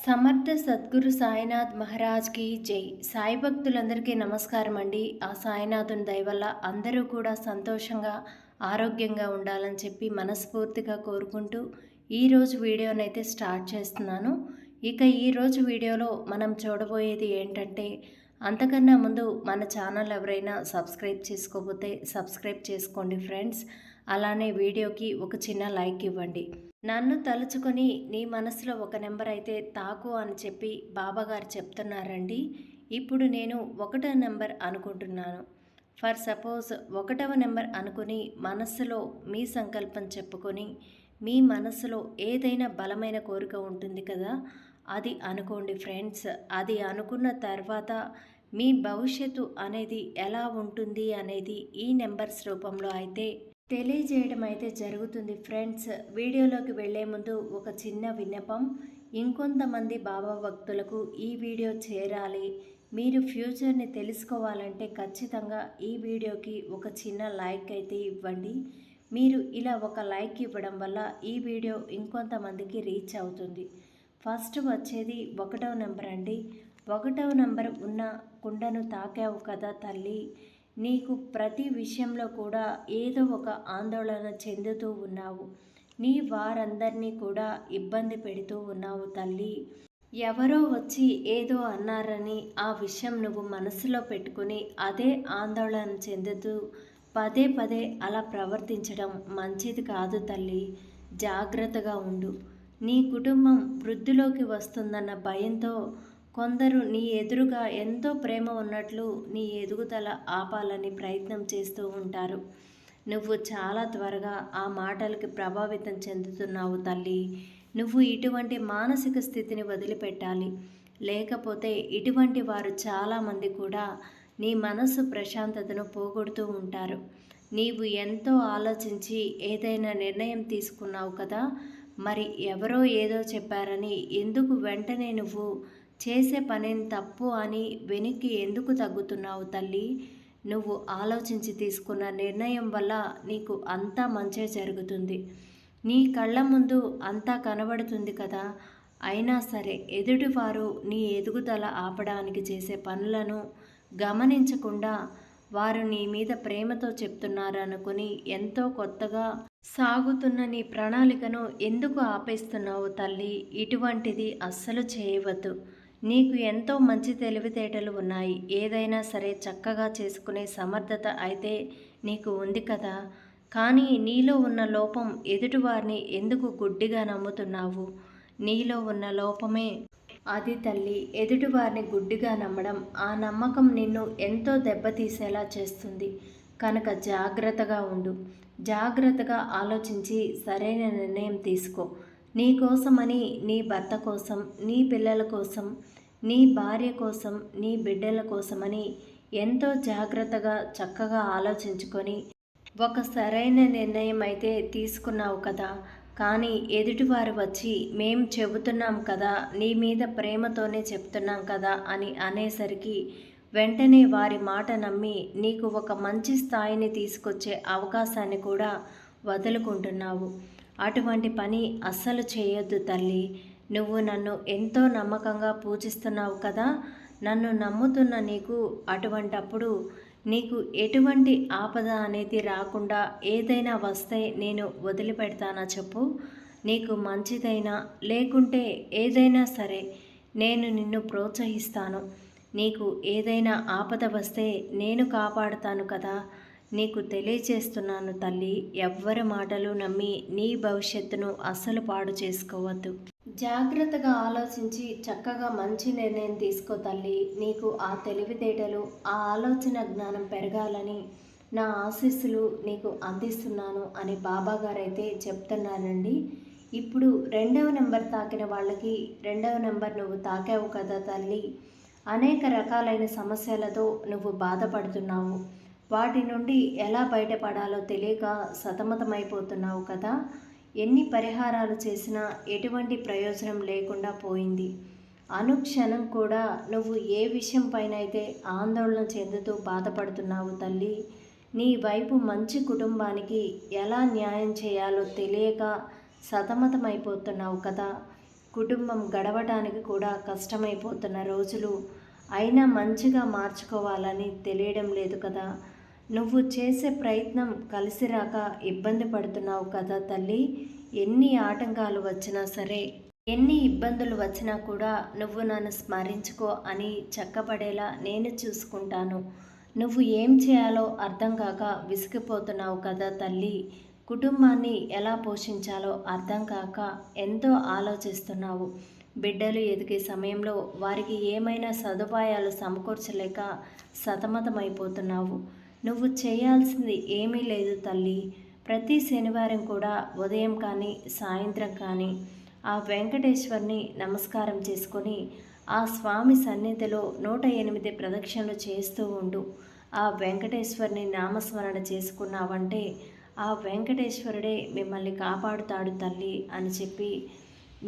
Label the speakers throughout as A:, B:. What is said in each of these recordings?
A: సమర్థ సద్గురు సాయినాథ్ మహారాజ్కి జై. సాయి భక్తులందరికీ నమస్కారం అండి. ఆ సాయినాథుని దయ వల్ల అందరూ కూడా సంతోషంగా ఆరోగ్యంగా ఉండాలని చెప్పి మనస్ఫూర్తిగా కోరుకుంటూ ఈరోజు వీడియోనైతే స్టార్ట్ చేస్తున్నాను. ఇక ఈరోజు వీడియోలో మనం చూడబోయేది ఏంటంటే, అంతకన్నా ముందు మన ఛానల్ ఎవరైనా సబ్స్క్రైబ్ చేసుకోకపోతే సబ్స్క్రైబ్ చేసుకోండి ఫ్రెండ్స్. అలానే వీడియోకి ఒక చిన్న లైక్ ఇవ్వండి. నన్ను తలుచుకొని నీ మనసులో ఒక నెంబర్ అయితే తాకు అని చెప్పి బాబాగారు చెప్తున్నారండి. ఇప్పుడు నేను 1వ నెంబర్ అనుకుంటున్నాను. ఫర్ సపోజ్ 1వ నెంబర్ అనుకుని మనస్సులో మీ సంకల్పం చెప్పుకొని మీ మనసులో ఏదైనా బలమైన కోరిక ఉంటుంది కదా, అది అనుకోండి ఫ్రెండ్స్. అది అనుకున్న తర్వాత మీ భవిష్యత్తు అనేది ఎలా ఉంటుంది అనేది ఈ నెంబర్స్ రూపంలో అయితే తెలియజేయడం అయితే జరుగుతుంది ఫ్రెండ్స్. వీడియోలోకి వెళ్ళే ముందు ఒక చిన్న విన్నపం. ఇంకొంతమంది బాబా భక్తులకు ఈ వీడియో చేరాలి, మీరు ఫ్యూచర్ని తెలుసుకోవాలంటే ఖచ్చితంగా ఈ వీడియోకి ఒక చిన్న లైక్ అయితే ఇవ్వండి. మీరు ఇలా ఒక లైక్ ఇవ్వడం వల్ల ఈ వీడియో ఇంకొంతమందికి రీచ్ అవుతుంది. ఫస్ట్ వచ్చేది 1వ నెంబర్ అండి. 1వ నెంబర్ ఉన్న కుండను తాకావు కదా తల్లి, నీకు ప్రతి విషయంలో కూడా ఏదో ఒక ఆందోళన చెందుతూ ఉన్నావు. నీ వారందరినీ కూడా ఇబ్బంది పెడుతూ ఉన్నావు తల్లి. ఎవరో వచ్చి ఏదో అన్నారని ఆ విషయం నువ్వు మనసులో పెట్టుకుని అదే ఆందోళన చెందుతూ పదే పదే అలా ప్రవర్తించడం మంచిది కాదు తల్లి. జాగ్రత్తగా ఉండు. నీ కుటుంబం వృద్ధిలోకి వస్తుందన్న భయంతో కొందరు నీ ఎదురుగా ఎంతో ప్రేమ ఉన్నట్లు నీ ఎదుగుదల ఆపాలని ప్రయత్నం చేస్తూ ఉంటారు. నువ్వు చాలా త్వరగా ఆ మాటలకి ప్రభావితం చెందుతున్నావు తల్లి. నువ్వు ఇటువంటి మానసిక స్థితిని వదిలిపెట్టాలి. లేకపోతే ఇటువంటి వారు చాలామంది కూడా నీ మనసు ప్రశాంతతను పోగొడుతూ ఉంటారు. నీవు ఎంతో ఆలోచించి ఏదైనా నిర్ణయం తీసుకున్నావు కదా, మరి ఎవరో ఏదో చెప్పారని ఎందుకు వెంటనే నువ్వు చేసే పనిని తప్పు అని వెనక్కి ఎందుకు తగ్గుతున్నావు తల్లి? నువ్వు ఆలోచించి తీసుకున్న నిర్ణయం వల్ల నీకు అంతా మంచే జరుగుతుంది. నీ కళ్ళ ముందు అంతా కనబడుతుంది కదా, అయినా సరే ఎదుటివారు నీ ఎదుగుదల ఆపడానికి చేసే పనులను గమనించకుండా వారు నీ మీద ప్రేమతో చెప్తున్నారనుకుని ఎంతో కొత్తగా సాగుతున్న నీ ప్రణాళికను ఎందుకు ఆపేస్తున్నావు తల్లి? ఇటువంటిది అస్సలు చేయవద్దు. నీకు ఎంతో మంచి తెలివితేటలు ఉన్నాయి. ఏదైనా సరే చక్కగా చేసుకునే సమర్థత అయితే నీకు ఉంది కదా, కానీ నీలో ఉన్న లోపం ఎదుటివారిని ఎందుకు గుడ్డిగా నమ్ముతున్నావు? నీలో ఉన్న లోపమే అది తల్లి. ఎదుటివారిని గుడ్డిగా నమ్మడం, ఆ నమ్మకం నిన్ను ఎంతో దెబ్బతీసేలా చేస్తుంది. కనుక జాగ్రత్తగా ఉండు. జాగ్రత్తగా ఆలోచించి సరైన నిర్ణయం తీసుకో. నీ కోసమని, నీ భర్త కోసం, నీ పిల్లల కోసం, నీ భార్య కోసం, నీ బిడ్డల కోసమని ఎంతో జాగ్రత్తగా చక్కగా ఆలోచించుకొని ఒక సరైన నిర్ణయం అయితే తీసుకున్నావు కదా, కానీ ఎదుటివారు వచ్చి మేం చెబుతున్నాం కదా, నీ మీద ప్రేమతోనే చెప్తున్నాం కదా అని అనేసరికి వెంటనే వారి మాట నమ్మి నీకు ఒక మంచి స్థాయిని తీసుకొచ్చే అవకాశాన్ని కూడా వదులుకుంటున్నావు. అటువంటి పని అస్సలు చేయొద్దు తల్లి. నువ్వు నన్ను ఎంతో నమ్మకంగా పూజిస్తున్నావు కదా, నన్ను నమ్ముతున్న నీకు అటువంటప్పుడు నీకు ఎటువంటి ఆపద అనేది రాకుండా ఏదైనా వస్తే నేను వదిలిపెడతానా చెప్పు? నీకు మంచిదైనా లేకుంటే ఏదైనా సరే నేను నిన్ను ప్రోత్సహిస్తాను. నీకు ఏదైనా ఆపద వస్తే నేను కాపాడుతాను కదా. నీకు తెలియచేస్తున్నాను తల్లి, ఎవ్వరి మాటలు నమ్మి నీ భవిష్యత్తును అస్సలు పాడు చేసుకోవద్దు. జాగ్రత్తగా ఆలోచించి చక్కగా మంచి నిర్ణయం తీసుకో తల్లి. నీకు ఆ తెలివితేటలు, ఆ ఆలోచన జ్ఞానం పెరగాలని నా ఆశీస్సులు నీకు అందిస్తున్నాను అని బాబాగారైతే చెప్తున్నానండి. ఇప్పుడు 2వ నెంబర్ తాకిన వాళ్ళకి, 2వ నెంబర్ నువ్వు తాకావు కదా తల్లి, అనేక రకాలైన సమస్యలతో నువ్వు బాధపడుతున్నావు. వాటి నుండి ఎలా బయటపడాలో తెలియక సతమతమైపోతున్నావు కదా. ఎన్ని పరిహారాలు చేసినా ఎటువంటి ప్రయోజనం లేకుండా పోయింది. అనుక్షణం కూడా నువ్వు ఏ విషయం పైన అయితే ఆందోళన చెందుతూ బాధపడుతున్నావు తల్లి. నీ వైపు మంచి కుటుంబానికి ఎలా న్యాయం చేయాలో తెలియక సతమతమైపోతున్నావు కదా. కుటుంబం గడవటానికి కూడా కష్టమైపోతున్న రోజులు, అయినా మంచిగా మార్చుకోవాలని తెలియడం లేదు కదా. నువ్వు చేసే ప్రయత్నం కలిసి రాక ఇబ్బంది పడుతున్నావు కదా తల్లి. ఎన్ని ఆటంకాలు వచ్చినా సరే, ఎన్ని ఇబ్బందులు వచ్చినా కూడా నువ్వు నన్ను స్మరించుకో అని చక్కబడేలా నేను చూసుకుంటాను. నువ్వు ఏం చేయాలో అర్థం కాక విసిగిపోతున్నావు కదా తల్లి. కుటుంబాన్ని ఎలా పోషించాలో అర్థం కాక ఎంతో ఆలోచిస్తున్నావు. బిడ్డలు ఎదిగే సమయంలో వారికి ఏమైనా సదుపాయాలు సమకూర్చలేక సతమతమైపోతున్నావు. నువ్వు చేయాల్సింది ఏమీ లేదు తల్లి. ప్రతి శనివారం కూడా ఉదయం కానీ సాయంత్రం కానీ ఆ వెంకటేశ్వర్ని నమస్కారం చేసుకొని ఆ స్వామి సన్నిధిలో 108 ప్రదక్షిణలు చేస్తూ ఉండు. ఆ వెంకటేశ్వరుని నామస్మరణ చేసుకున్నావంటే ఆ వెంకటేశ్వరుడే మిమ్మల్ని కాపాడుతాడు తల్లి అని చెప్పి,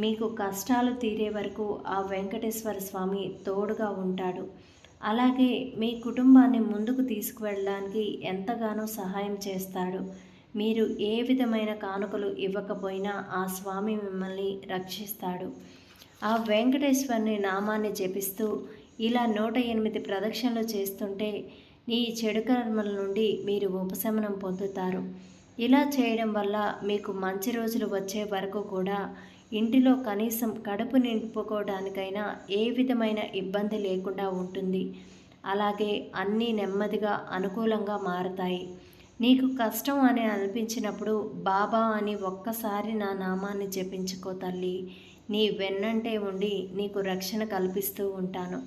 A: మీకు కష్టాలు తీరే వరకు ఆ వెంకటేశ్వర స్వామి తోడుగా ఉంటాడు. అలాగే మీ కుటుంబాన్ని ముందుకు తీసుకువెళ్ళడానికి ఎంతగానో సహాయం చేస్తాడు. మీరు ఏ విధమైన కానుకలు ఇవ్వకపోయినా ఆ స్వామి మిమ్మల్ని రక్షిస్తాడు. ఆ వెంకటేశ్వరుని నామాన్ని జపిస్తూ ఇలా 108 ప్రదక్షిణలు చేస్తుంటే నీ చెడు కర్మల నుండి మీరు ఉపశమనం పొందుతారు. ఇలా చేయడం వల్ల మీకు మంచి రోజులు వచ్చే వరకు కూడా ఇంటిలో కనీసం కడుపు నింపుకోవడానికైనా ఏ విధమైన ఇబ్బంది లేకుండా ఉంటుంది. అలాగే అన్నీ నెమ్మదిగా అనుకూలంగా మారతాయి. నీకు కష్టం అని అనిపించినప్పుడు బాబా అని ఒక్కసారి నా నామాన్ని జపించుకో తల్లి. నీ వెన్నంటే ఉండి నీకు రక్షణ కల్పిస్తూ ఉంటాను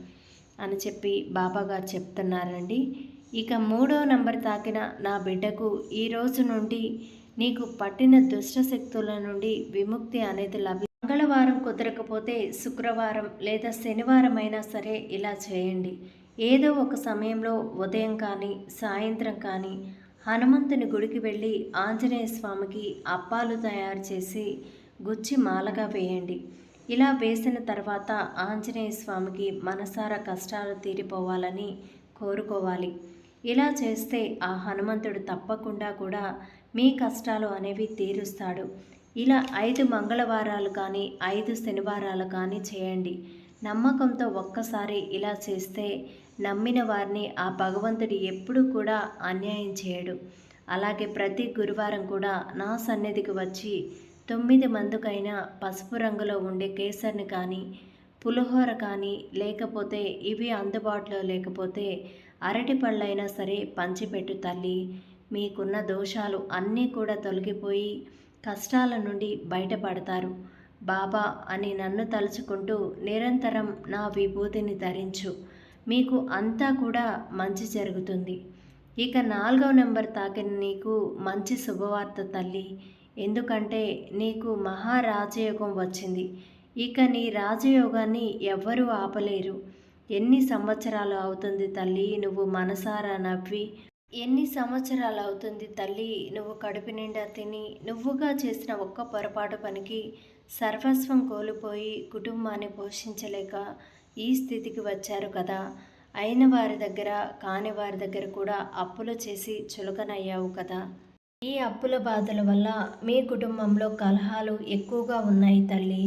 A: అని చెప్పి బాబాగారు చెప్తున్నారండి. ఇక 3వ నంబర్ తాకిన నా బిడ్డకు ఈ రోజు నుండి నీకు పట్టిన దుష్ట శక్తుల నుండి విముక్తి అనేది మంగళవారం కుదరకపోతే శుక్రవారం లేదా శనివారం అయినా సరే ఇలా చేయండి. ఏదో ఒక సమయంలో ఉదయం కానీ సాయంత్రం కానీ హనుమంతుని గుడికి వెళ్ళి ఆంజనేయ స్వామికి అప్పాలు తయారు చేసి గుచ్చి మాలగా వేయండి. ఇలా వేసిన తర్వాత ఆంజనేయ స్వామికి మనసారా కష్టాలు తీరిపోవాలని కోరుకోవాలి. ఇలా చేస్తే ఆ హనుమంతుడు తప్పకుండా కూడా మీ కష్టాలు అనేవి తీరుస్తాడు. ఇలా 5 మంగళవారాలు కానీ 5 శనివారాలు కానీ చేయండి. నమ్మకంతో ఒక్కసారి ఇలా చేస్తే నమ్మిన వారిని ఆ భగవంతుడు ఎప్పుడూ కూడా అన్యాయం చేయడు. అలాగే ప్రతి గురువారం కూడా నా సన్నిధికి వచ్చి 9 మందికైనా పసుపు రంగులో ఉండే కేసరిని కానీ పులిహోర కానీ లేకపోతే ఇవి అందుబాటులో లేకపోతే అరటి పళ్ళైనా సరే పంచిపెట్టు తల్లి. మీకున్న దోషాలు అన్నీ కూడా తొలగిపోయి కష్టాల నుండి బయటపడతారు. బాబా అని నన్ను తలుచుకుంటూ నిరంతరం నా విభూతిని ధరించు. మీకు అంతా కూడా మంచి జరుగుతుంది. ఇక 4వ నెంబర్ తాకిన నీకు మంచి శుభవార్త తల్లి. ఎందుకంటే నీకు మహారాజయోగం వచ్చింది. ఇక నీ రాజయోగాన్ని ఎవ్వరూ ఆపలేరు. ఎన్ని సంవత్సరాలు అవుతుంది తల్లి నువ్వు మనసారా నవ్వి, ఎన్ని సంవత్సరాలు అవుతుంది తల్లి నువ్వు కడుపు నిండా తిని నువ్వుగా చేసిన ఒక్క పొరపాటు పనికి సర్వస్వం కోల్పోయి కుటుంబాన్ని పోషించలేక ఈ స్థితికి వచ్చారు కదా. అయిన వారి దగ్గర కాని వారి దగ్గర కూడా అప్పులు చేసి చులకనయ్యావు కదా. ఈ అప్పుల బాధల వల్ల మీ కుటుంబంలో కలహాలు ఎక్కువగా ఉన్నాయి తల్లి.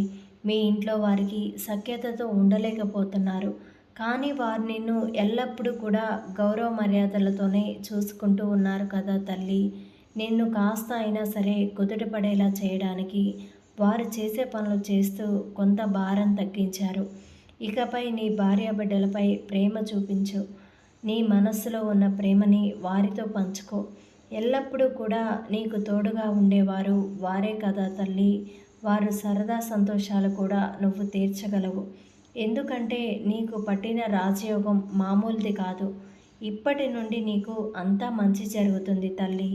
A: మీ ఇంట్లో వారికి సఖ్యతతో ఉండలేకపోతున్నారు. కానీ వారు నిన్ను ఎల్లప్పుడూ కూడా గౌరవ మర్యాదలతోనే చూసుకుంటూ ఉన్నారు కదా తల్లి. నిన్ను కాస్త అయినా సరే కుదుటపడేలా చేయడానికి వారు చేసే పనులు చేస్తూ కొంత భారం తగ్గించారు. ఇకపై నీ భార్యాబిడ్డలపై ప్రేమ చూపించు. నీ మనస్సులో ఉన్న ప్రేమని వారితో పంచుకో. ఎల్లప్పుడూ కూడా నీకు తోడుగా ఉండేవారు వారే కదా తల్లి. వారు సరదా సంతోషాలు కూడా నువ్వు తీర్చగలవు. ఎందుకంటే నీకు పట్టిన రాజయోగం మామూలుది కాదు. ఇప్పటి నుండి నీకు అంతా మంచి జరుగుతుంది తల్లి.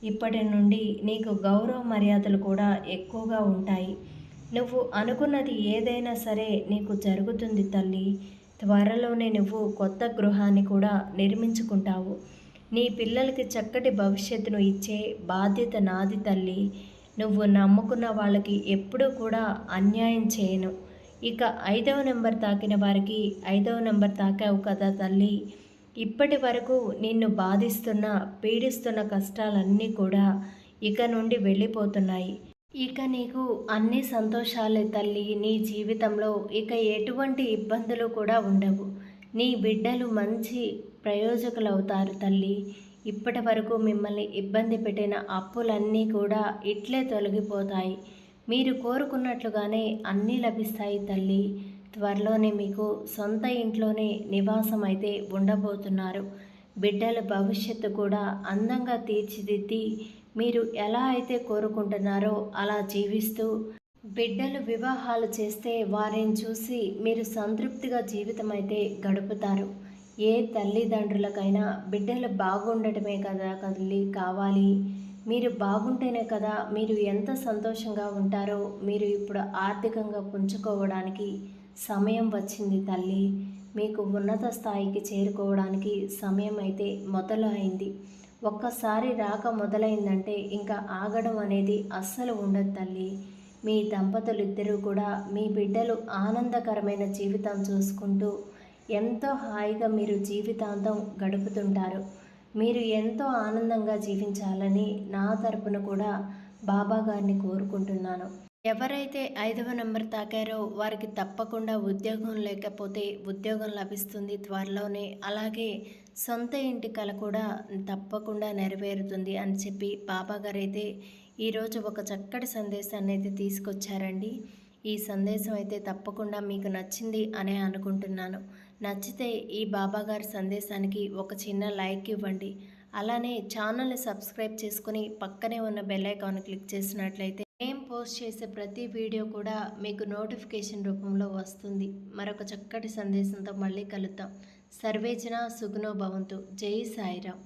A: ఇప్పటి నుండి నీకు గౌరవ మర్యాదలు కూడా ఎక్కువగా ఉంటాయి. నువ్వు అనుకున్నది ఏదైనా సరే నీకు జరుగుతుంది తల్లి. త్వరలోనే నువ్వు కొత్త గృహాన్ని కూడా నిర్మించుకుంటావు. నీ పిల్లలకి చక్కటి భవిష్యత్తును ఇచ్చే బాధ్యత నాది తల్లి. నువ్వు నమ్ముకున్న వాళ్ళకి ఎప్పుడూ కూడా అన్యాయం చేయను. ఇక 5వ నెంబర్ తాకిన వారికి 5వ నెంబర్ తాకావు కదా తల్లి. ఇప్పటి వరకు నిన్ను బాధిస్తున్న పీడిస్తున్న కష్టాలన్నీ కూడా ఇక నుండి వెళ్ళిపోతున్నాయి. ఇక నీకు అన్ని సంతోషాలే తల్లి. నీ జీవితంలో ఇక ఎటువంటి ఇబ్బందులు కూడా ఉండవు. నీ బిడ్డలు మంచి ప్రయోజకులవుతారు తల్లి. ఇప్పటి వరకు మిమ్మల్ని ఇబ్బంది పెట్టిన అప్పులన్నీ కూడా ఇట్లే తొలగిపోతాయి. మీరు కోరుకున్నట్లుగానే అన్నీ లభిస్తాయి తల్లి. త్వరలోనే మీకు సొంత ఇంట్లోనే నివాసం అయితే ఉండబోతున్నారు. బిడ్డల భవిష్యత్తు కూడా అందంగా తీర్చిదిద్ది మీరు ఎలా అయితే కోరుకుంటున్నారో అలా జీవిస్తూ బిడ్డలు వివాహాలు చేస్తే వారిని చూసి మీరు సంతృప్తిగా జీవితం అయితే గడుపుతారు. ఏ తల్లిదండ్రులకైనా బిడ్డలు బాగుండటమే కదా తల్లి కావాలి. మీరు బాగుంటేనే కదా మీరు ఎంత సంతోషంగా ఉంటారో. మీరు ఇప్పుడు ఆర్థికంగా పుంజుకోవడానికి సమయం వచ్చింది తల్లి. మీకు ఉన్నత స్థాయికి చేరుకోవడానికి సమయం అయితే మొదలు అయింది. ఒక్కసారి రాక మొదలైందంటే ఇంకా ఆగడం అనేది అస్సలు ఉండదు తల్లి. మీ దంపతులిద్దరూ కూడా మీ బిడ్డలు ఆనందకరమైన జీవితం చూసుకుంటూ ఎంతో హాయిగా మీరు జీవితాంతం గడుపుతుంటారు. మీరు ఎంతో ఆనందంగా జీవించాలని నా తరపున కూడా బాబా గారిని కోరుకుంటున్నాను. ఎవరైతే 5వ నంబర్ తాకారో వారికి తప్పకుండా ఉద్యోగం లేకపోతే ఉద్యోగం లభిస్తుంది త్వరలోనే. అలాగే సొంత ఇంటి కల కూడా తప్పకుండా నెరవేరుతుంది అని చెప్పి బాబా గారైతే ఈరోజు ఒక చక్కటి సందేశాన్ని అయితే తీసుకొచ్చారండి. ఈ సందేశం అయితే తప్పకుండా మీకు నచ్చింది అనే అనుకుంటున్నాను. నచ్చితే ఈ బాబా గారి సందేశానికి ఒక చిన్న లైక్ ఇవ్వండి. అలానే ఛానల్ని సబ్స్క్రైబ్ చేసుకుని పక్కనే ఉన్న బెల్ ఐకాన్ క్లిక్ చేసినట్లయితే మేము పోస్ట్ చేసే ప్రతి వీడియో కూడా మీకు నోటిఫికేషన్ రూపంలో వస్తుంది. మరొక చక్కటి సందేశంతో మళ్ళీ కలుద్దాం. సర్వేజన సుఖనో భవంతు. జై సాయిరాం.